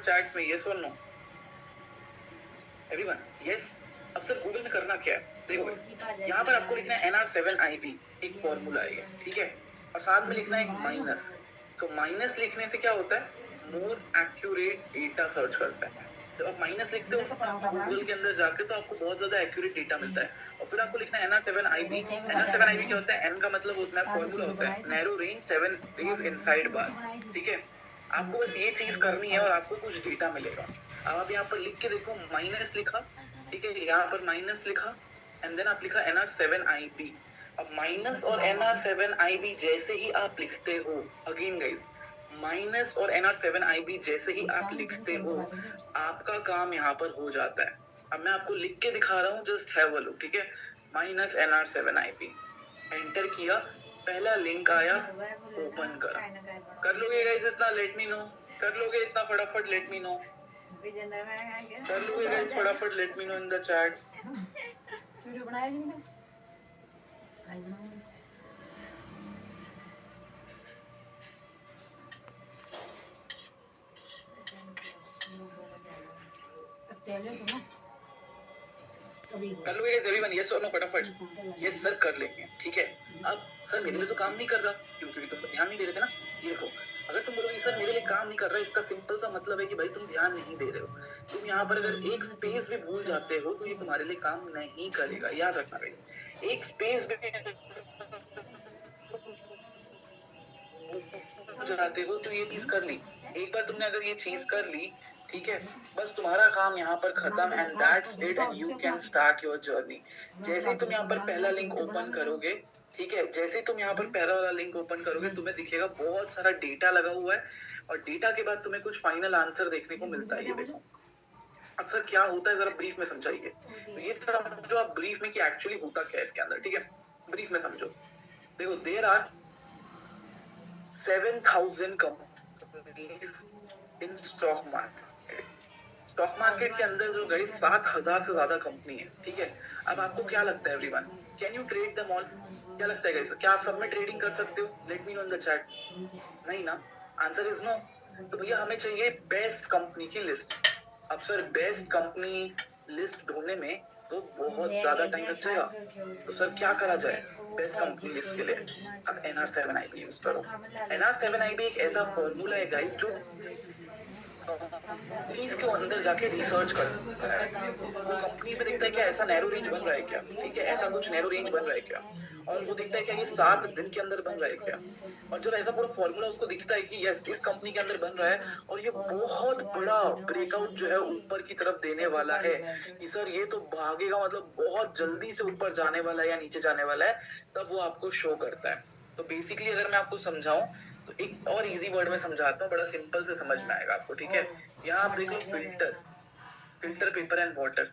Chats में yes और no everyone yes. अब सर गूगल में करना क्या है, देखो यहाँ पर आपको लिखना है NR7IB, एक फॉर्मूला है, ठीक है, और साथ में लिखना है एक माइनस। तो माइनस लिखने से क्या होता है, मोर एक्यूरेट डेटा सर्च करता है। जब आप माइनस लिखते हो गूगल के अंदर जाके तो आपको बहुत ज्यादा एक्यूरेट डेटा मिलता है। और फिर आपको लिखना है NR7IB। NR7IB क्या होता है, N का मतलब होता है फॉर्मूला होता है नैरो रेंज 7 डेज इनसाइड बार, ठीक है। आपको बस ये चीज करनी है और आपको कुछ डेटा मिलेगा। अब आप यहाँ पर लिख के देखो, माइनस लिखा, ठीक है, यहाँ पर माइनस लिखा एंड देन आप लिखा NR7IB। अब माइनस और NR7IB जैसे ही आप लिखते हो, अगेन गाइस, माइनस और NR7IB जैसे ही आप लिखते हो, आपका काम यहाँ पर हो जाता है। अब मैं आपको लिख के दिखा रहा हूँ, जस्ट हैव अ लुक, ठीक है। माइनस NR7IB एंटर किया, पहला लिंक आया, ओपन करा। कर लोगे गाइस इतना, लेट मी नो। कर लोगे इतना फटाफट, लेट मी नो। कर लोगे गाइस फटाफट, late me know in the chats. Video बनाया जी मैंने, काय बनाऊंगी तेले तो ना कर लोगे एवरीवन, यस और नो फटाफट। यस सर कर लेंगे, ठीक है। अब सर मेरे लिए तो काम नहीं कर रहा, क्योंकि तुम ध्यान नहीं दे रहे थे ना। ये देखो, अगर तुम बोलोगे सर मेरे लिए काम नहीं कर रहा, इसका सिंपल सा मतलब है कि भाई तुम ध्यान नहीं दे रहे हो। तुम यहाँ पर अगर एक स्पेस भी भूल जाते हो तो ये तुम्हारे लिए काम नहीं करेगा, याद रखना गाइस। एक स्पेस भी जाते हो तो ये चीज कर ली, एक बार तुमने अगर ये चीज कर ली, ठीक है, बस तुम्हारा काम यहाँ पर खत्म and that's it and you can start your journey. जैसे ही तुम यहाँ पर पहला लिंक ओपन करोगे, ठीक है, जैसे ही तुम यहाँ पर पहला वाला लिंक ओपन करोगे, तुम्हें दिखेगा बहुत सारा डेटा लगा हुआ है और डेटा के बाद तुम्हें कुछ फाइनल आंसर देखने को मिलता है। ये देखो अक्सर क्या होता है, जरा ब्रीफ में समझाइए। तो ये समझो आप ब्रीफ में कि एक्चुअली होता क्या है इसके अंदर, ठीक है, ब्रीफ में समझो। देखो there are 7,000 companies in stock market. Stock market के अंदर जो गई 7,000 से ज्यादा कंपनी है, ठीक है। अब आपको क्या लगता है everyone, can you trade them all? क्या लगता है गाइस, क्या आप सब में ट्रेडिंग कर सकते हो? Late me know in the chats. नहीं ना, आंसर इज नो। तो भैया हमें चाहिए बेस्ट कंपनी की लिस्ट। अब सर बेस्ट कंपनी लिस्ट ढूंढने में तो बहुत ज्यादा टाइम लग जाएगा। तो सर क्या करा जाए बेस्ट कंपनी लिस्ट के लिए? अब NR7IB यूज करो। NR7IB एक ऐसा फॉर्मूला है गाइस जो कंपनीज के अंदर जाके रिसर्च करता है। वो कंपनीज में देखता है क्या ऐसा नैरो रेंज बन रहा है क्या, ठीक है, ऐसा कुछ नैरो रेंज बन रहा है क्या, और वो देखता है क्या ये 7 दिन के अंदर बन रहा है क्या। और जब ऐसा पूरा फॉर्मूला उसको दिखता है कि यस इस कंपनी के अंदर बन रहा है और ये बहुत बड़ा ब्रेकआउट जो है ऊपर की तरफ देने वाला है कि सर ये तो भागेगा, मतलब बहुत जल्दी से ऊपर जाने वाला है या नीचे जाने वाला है, तब वो आपको शो करता है। तो बेसिकली अगर मैं आपको समझाऊं तो एक और इजी वर्ड में समझाता हूँ, बड़ा सिंपल से समझ में आएगा आपको, ठीक है। यहाँ आप देख लो filter, filter paper and water.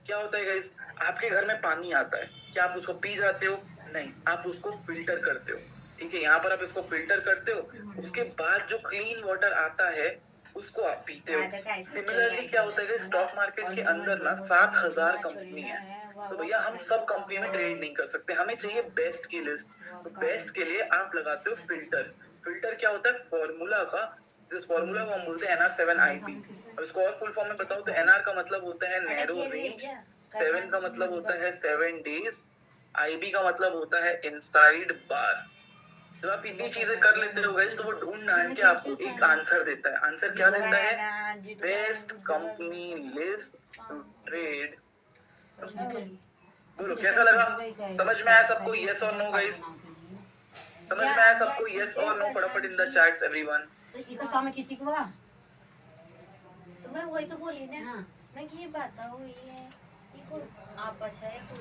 क्या होता है गाइस, आपके घर में पानी आता है, क्या आप उसको पी जाते हो? नहीं, आप उसको फिल्टर करते हो, ठीक है। यहाँ पर आप इसको फिल्टर करते हो, उसके बाद जो क्लीन वाटर आता है उसको आप पीते हो। सिमिलरली क्या होता है, स्टॉक मार्केट के अंदर ना 7,000 कंपनी है, तो भैया हम सब कंपनी में ट्रेड नहीं कर सकते, हमें चाहिए बेस्ट की लिस्ट। तो बेस्ट के लिए आप लगाते हो फिल्टर। फिल्टर क्या होता है, फॉर्मूला का, जिस फॉर्मूला को हम बोलते हैं NR7IB। अब इसको और फुल फॉर्म में बताऊं तो NR का मतलब होता है नैरो रेंज, 7 का मतलब होता है 7 डेज, IB का मतलब होता है इनसाइड बार। जब आप इतनी चीजें कर लेते हो गाइस तो वो ढूंढ ढांड के आपको एक आंसर देता है। आंसर क्या देता है? Best company list to trade. बोलो कैसा लगा, समझ में आया सबको? यस और नो गाइस, समझ में आया सबको? यस और नो फटाफट इन द चैट्स एवरीवन। तो मैं वही तो बोली ना, मैं कि ये बात हुई है, ये को आप अच्छा है कोई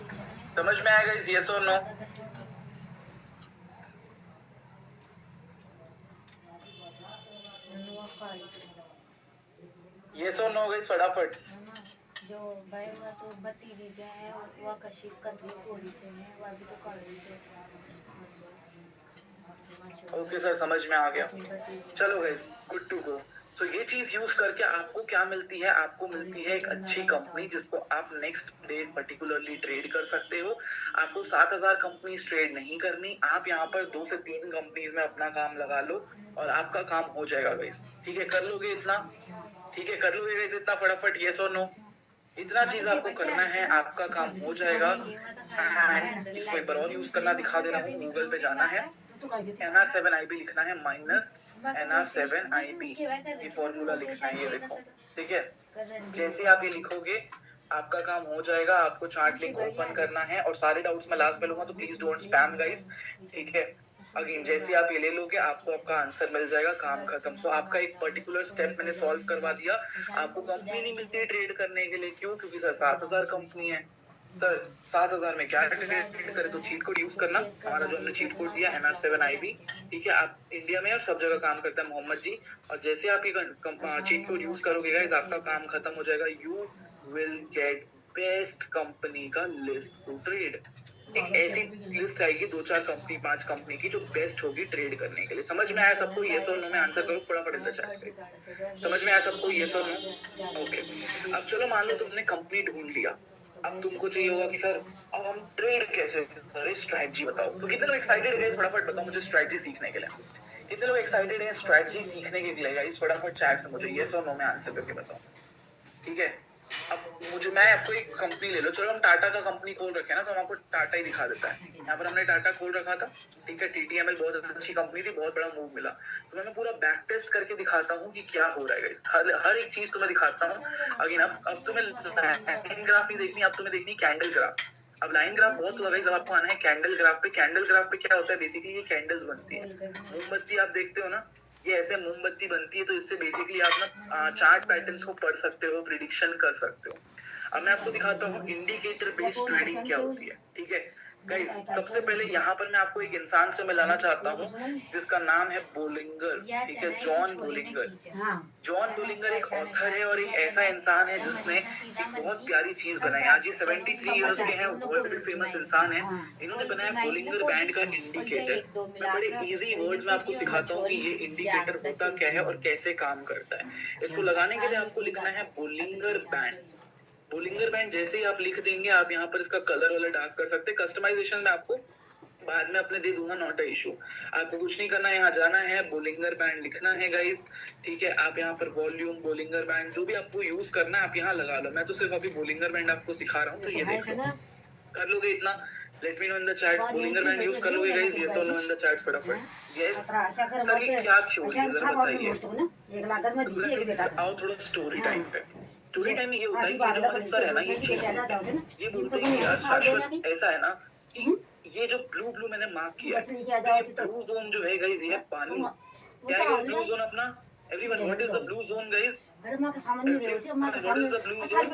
समझ में आएगा इस यस और नो? यस और नो गाइस फटाफट। जो भाई वो तो भतीजी जो है वो कशी कतली कोरी चाहिए, वो भी तो कर दी है। ओके सर समझ में आ गया, चलो गाइस गुड टू गो। सो ये चीज यूज करके आपको क्या मिलती है, आपको मिलती है एक अच्छी कंपनी जिसको आप नेक्स्ट डे पर्टिकुलरली ट्रेड कर सकते हो। आपको 7,000 कंपनीज ट्रेड नहीं करनी, आप यहाँ पर 2 से 3 कंपनीज में अपना काम लगा लो और आपका काम हो जाएगा गाइस। ठीक है, कर लोगे इतना? ठीक है, कर लोगे गाइस इतना फटाफट, येस और नो? इतना चीज आपको करना है, आपका काम हो जाएगा। इसको एक बार और यूज करना दिखा दे रहा हूँ। गूगल पे जाना है, NR7IB लिखना है, माइनस NR7IB, ये फॉर्मूला लिखना है, ये देखो। ठीक है, जैसे आप ये लिखोगे आपका काम हो जाएगा। आपको चार्ट लिंक ओपन करना है और सारे डाउट्स मैं लास्ट में लूंगा, तो प्लीज डोंट स्पैम गाइस। ठीक है, अगेन जैसे आप ये ले लोगे आपको आपका आंसर मिल जाएगा, काम खत्म। सो आपका एक पर्टिकुलर स्टेप मैंने सॉल्व करवा दिया। आपको कंपनी नहीं मिलती है ट्रेड करने के लिए, क्यों? क्योंकि सर 7,000 कंपनी है। सर 7,000 में क्या ट्रेड करे? तो चीट कोड यूज करना, हमारा जो हमने चीट कोड दिया NR7IB। ठीक है, आप इंडिया में और सब जगह काम करता है मोहम्मद जी। और जैसे आप ये चीट कोड यूज करोगे गाइस, आपका काम खत्म हो जाएगा। You will get best company का लिस्ट टू ट्रेड। एक ऐसी लिस्ट आएगी 2-4 कंपनी 5 कंपनी की जो बेस्ट होगी ट्रेड करने के लिए। समझ में आया सबको? येस और नो में आंसर करो फटाफट इन द चैट। समझ में आया सबको? येस और नो? ओके, अब चलो मान लो तुमने कंपनी ढूंढ लिया। अब तुमको चाहिए होगा कि सर अब हम ट्रेड कैसे करें, स्ट्रैटेजी बताओ। तो कितने लोग एक्साइटेड है फटाफट बताओ मुझे स्ट्रैटेजी सीखने के लिए? कितने लोग एक्साइटेड हैं स्ट्रैटेजी सीखने के लिए गाइस? फटाफट चैट से मुझे येस और नो में आंसर करके बताओ। ठीक है, अब मैं आपको एक कंपनी ले लो, चलो हम टाटा का कंपनी खोल रखे ना, तो हम आपको टाटा ही दिखा देता है। यहाँ पर हमने टाटा खोल रखा था। ठीक है, TTML बहुत अच्छी कंपनी थी, बहुत बड़ा मूव मिला। तो मैं पूरा बैक टेस्ट करके दिखाता हूँ कि क्या हो रहा है गाइस। हर एक चीज तुम्हें दिखाता हूँ। अगेन अब तुम्हें लाइन ग्राफ नहीं देखनी, अब तुम्हें देखनी कैंडल ग्राफ। अब लाइन ग्राफ बहुत हुआ गाइस, अब आपको आना है कैंडल ग्राफ पे। कैंडल ग्राफ पे क्या होता है बेसिकली? ये कैंडल्स बनती है, मोमबत्ती आप देखते हो ना, ये ऐसे मोमबत्ती बनती है। तो इससे बेसिकली आप ना चार्ट पैटर्न्स को पढ़ सकते हो, प्रिडिक्शन कर सकते हो। अब मैं आपको दिखाता हूँ इंडिकेटर बेस्ड ट्रेडिंग क्या होती है। ठीक है गाइस, सबसे पहले यहाँ पर मैं आपको एक इंसान से मिलाना चाहता हूँ जिसका नाम है बोलिंगर। ठीक है, जॉन बोलिंगर। जॉन बोलिंगर एक ऑथर है और एक ऐसा इंसान है जिसने एक बहुत प्यारी चीज बनाई। आज ये 73 इयर्स के हैं, वर्ल्ड फेमस इंसान है। इन्होंने बनाया बोलिंगर बैंड का इंडिकेटर। मैं बड़े इजी वर्ड्स में आपको सिखाता हूँ कि ये इंडिकेटर होता क्या है और कैसे काम करता है। इसको लगाने के लिए आपको लिखना है बोलिंगर बैंड। बोलिंगर बैंड जैसे ही आप लिख देंगे, आप यहाँ पर इसका कलर वाला डार्क कर सकते हैं। कस्टमाइजेशन में आपको बाद में अपने दे दूंगा, नॉट अ इशू। आपको कुछ नहीं करना है, यहाँ जाना है, बोलिंगर बैंड लिखना है गाइस। ठीक है, आप यहाँ पर वॉल्यूम बोलिंगर बैंड जो भी आपको यूज करना है आप यहाँ लगा लो। मैं तो सिर्फ अभी बोलिंगर बैंड आपको सिखा रहा हूँ, तो ये देख लो। कर लोगे इतना? Late me know in the chat. Bollinger band use कर लोगे गाइस? यस और नो इन द चैट फटाफट। यस सर, ये क्या थ्योरी है जरा बताइए। आओ थोड़ा स्टोरी टाइम पे। स्टोरी टाइम में ये होता है कि जो हमारे सर है ना, ये चीज ये बोलते हैं कि यार शाश्वत ऐसा है ना कि ये जो ब्लू ब्लू मैंने मार्क किया है, तो ये ब्लू जोन जो है गाइस, ये है पानी। क्या है ब्लू जोन अपना? Everyone, what is the blue zone guys? What is the blue zone?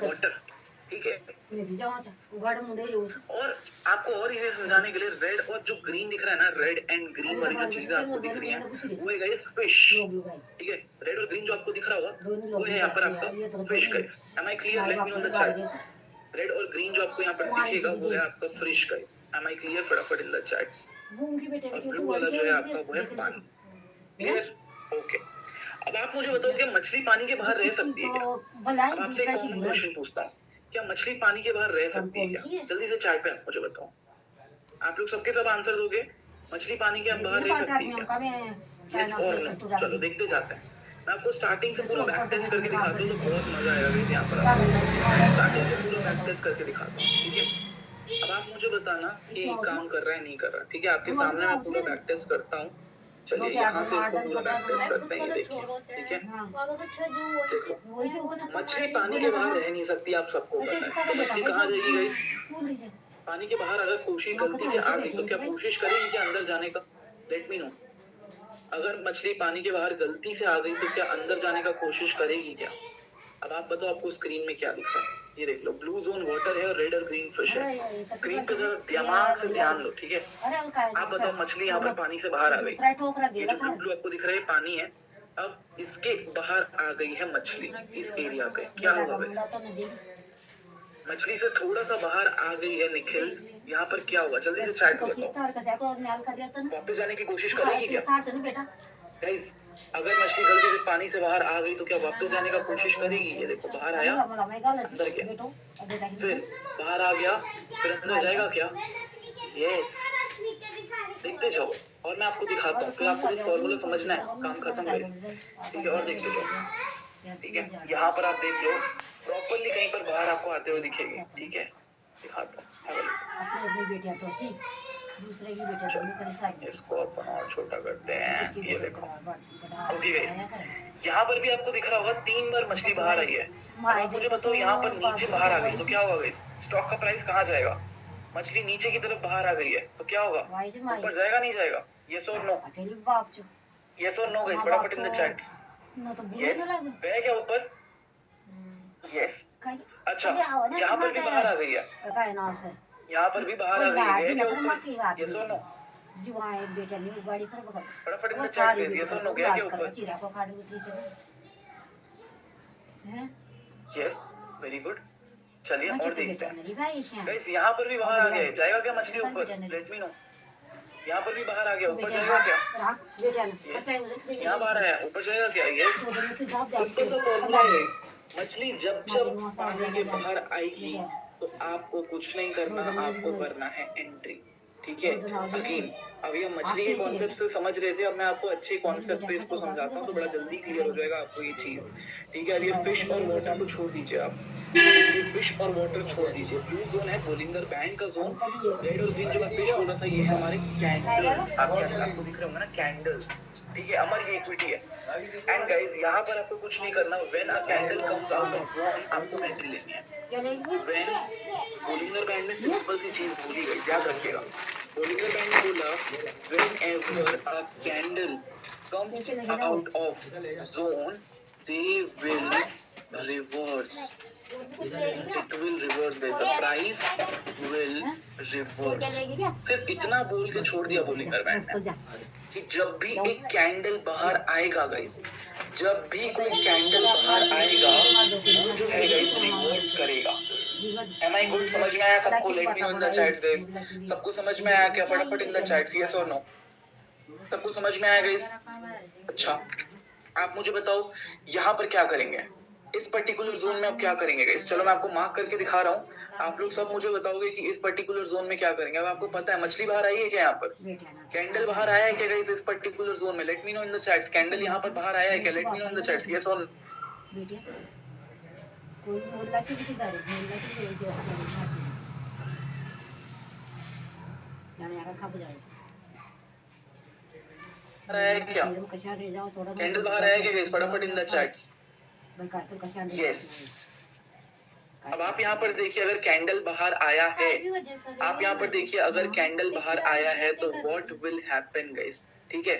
Water. ठीक है, और आपको और इसे समझाने के लिए रेड और जो ग्रीन दिख रहा है ना, रेड एंड ग्रीन वाली जो चीजें आपको दिख रही है वो है गाइस फिश। ठीक है, रेड और ग्रीन जो आपको दिख रहा होगा वो है यहाँ पर आपका fish guys. Am I clear? Let me know in the chats. Red और ग्रीन जो आपको यहाँ पर दिखेगा वो है आपका fish guys. Am I clear? फटाफट इन द चैट्स। और ब्लू वाला जो है आपका वो है पानी। क्लियर? ओके, अब आप मुझे बताओ कि मछली पानी के बाहर रह सकती है क्या? अब आपसे एक कॉमन क्वेश्चन पूछता हूँ, क्या मछली पानी के बाहर रह सकती है क्या? जल्दी से चाय पे मुझे बताओ। आप लोग सबके सब आंसर दोगे। मछली पानी के बाहर रह सकती है क्या? यस और नो? चलो देखते जाते हैं। मैं आपको स्टार्टिंग से पूरा बैक टेस्ट करके दिखाता हूँ, तो बहुत मजा आएगा गाइस। यहाँ पर आपको स्टार्टिंग से पूरा बैक टेस्ट करके दिखाता हूँ। ठीक है, अब आप मुझे बताना कि काम कर रहा है नहीं कर रहा। ठीक है, आपके सामने मैं पूरा बैक टेस्ट करता हूँ। चलिए यहाँ से इसको पूरा बैक टेस्ट करते हैं, ये देखिए। ठीक है, देखो मछली पानी के बाहर रह नहीं सकती, आप सबको पता है। तो मछली कहाँ जाएगी गाइस? पानी के बाहर। अगर कोशिश गलती से आ गई तो क्या कोशिश करेगी क्या अंदर जाने का? Late me no. अगर मछली पानी के बाहर गलती से आ गई तो क्या अंदर जाने का कोशिश करेगी क्या? अब आप बताओ आपको स्क्रीन में क्या दिख रहा है? ये देख लो, ब्लू जोन वाटर है और रेड और ग्रीन फिश है। स्क्रीन पे जरा दिमाग से ध्यान लो। ठीक है, आप बताओ मछली यहाँ पर पानी से बाहर आ गई। ये जो ब्लू ब्लू आपको दिख रहा है पानी है। अब इसके बाहर आ गई है मछली इस एरिया पे, क्या होगा गाइस? मछली से थोड़ा सा बाहर आ गई है निखिल, यहाँ पर क्या होगा? जल्दी से चैट करो। वापस जाने की कोशिश करेगी क्या? गाइस अगर मछली गलती से पानी से बाहर आ गई तो क्या वापस जाने का कोशिश करेगी? ये देखो बाहर आया, अंदर गया, फिर बाहर आ गया, फिर अंदर जाएगा क्या? यस, देखते जाओ और मैं आपको दिखाता हूँ, फिर आपको इस फॉर्मूला समझना है, काम खत्म गाइस। ठीक है, और देखते जाओ। ठीक है, यहाँ पर आप देख लो प्रॉपरली कहीं पर बाहर आपको आते हुए दिखेगी। ठीक है, दिखाता हूँ। इसको अपन और छोटा करते हैं, ये देखो। ओके गाइस, यहाँ पर भी आपको दिख रहा होगा 3 बार मछली बाहर आई है। अब आप मुझे बताओ यहाँ पर नीचे बाहर आ गई तो क्या होगा गाइस? स्टॉक का प्राइस कहाँ जाएगा? मछली नीचे की तरफ बाहर आ गई है तो क्या होगा? ऊपर जाएगा नहीं जाएगा? यस और नो? यस और नो गाइस, फटाफट इन द चैट्स। यस, गया क्या ऊपर? यस। अच्छा, यहाँ पर भी बाहर आ गई है, यहाँ पर भी बाहर आ गई है, गया क्या ऊपर? यस और नो? फटाफट in the chat please, yes और नो, गया क्या ऊपर? Yes, very good. चलिए और देखते हैं गाइस, यहाँ पर भी बाहर आ गया है, जाएगा क्या मछली ऊपर? Late me no. यहाँ पर भी बाहर आ गया, ऊपर जाएगा क्या? यस, यहाँ बाहर आया, ऊपर जाएगा क्या? यस, सिंपल सा फॉर्मूला है गाइस। मछली जब जब पानी के बाहर आएगी तो आपको कुछ नहीं करना, आपको करना है एंट्री। ठीक है, अगेन अभी हम मछली के कॉन्सेप्ट से समझ रहे थे, अब मैं आपको अच्छे कॉन्सेप्ट पे इसको समझाता हूँ तो बड़ा जल्दी क्लियर हो जाएगा आपको ये चीज। ठीक है, अब ये फिश और वाटर को छोड़ दीजिए आप, ये फिश और वाटर छोड़ दीजिए। ब्लू जोन है बोलिंगर बैंड का जोन, रेड और ग्रीन जो मैं फिश बोल रहा था ये है हमारे कैंडल्स। आपके अंदर आपको दिख रहे होंगे ना कैंडल्स। ठीक है, अमर ये इक्विटी है। एंड गाइस यहाँ पर आपको कुछ नहीं करना, when a candle comes out of zone आपको एंट्री लेनी है। व्हेन बोलिंगर बैंड में सिंपल सी चीज बोली गई, याद रखिएगा। बोलिंगर बैंड ने बोला whenever a candle comes out of zone they will reverse. It will reverse guys, the price will reverse। सिर्फ इतना बोल के छोड़ दिया बोलिंगर बैंड ने कि जब भी एक कैंडल बाहर आएगा गाइस, जब भी कोई कैंडल बाहर आएगा वो जो है गाइस रिवर्स करेगा। एम आई गुड? समझ में आया सबको? Late me know in the chats guys. सबको समझ में आया क्या? फटाफट इन द चैट्स, यस और नो। सबको समझ में आया गाइस? अच्छा, आप मुझे बताओ यहाँ पर क्या करेंगे, इस पर्टिकुलर जोन में अब क्या करेंगे गाइस? चलो मैं आपको मार्क करके दिखा रहा हूँ, आप लोग सब मुझे बताओगे कि इस पर्टिकुलर जोन में क्या करेंगे। अब आपको पता है मछली बाहर आई है क्या? यहाँ पर कैंडल बाहर आया है क्या गाइस इस पर्टिकुलर जोन में? Late me know in the chats. Candle यहाँ पर बाहर आया है क्या? Late me know in the chats, yes और क्या? कैंडल बाहर आया क्या गाइस? फटाफट इन द चैट्स, यस। अब आप यहाँ पर देखिए, अगर कैंडल बाहर आया है, आप यहाँ पर देखिए अगर कैंडल बाहर आया है तो व्हाट विल हैपन गाइस? ठीक है,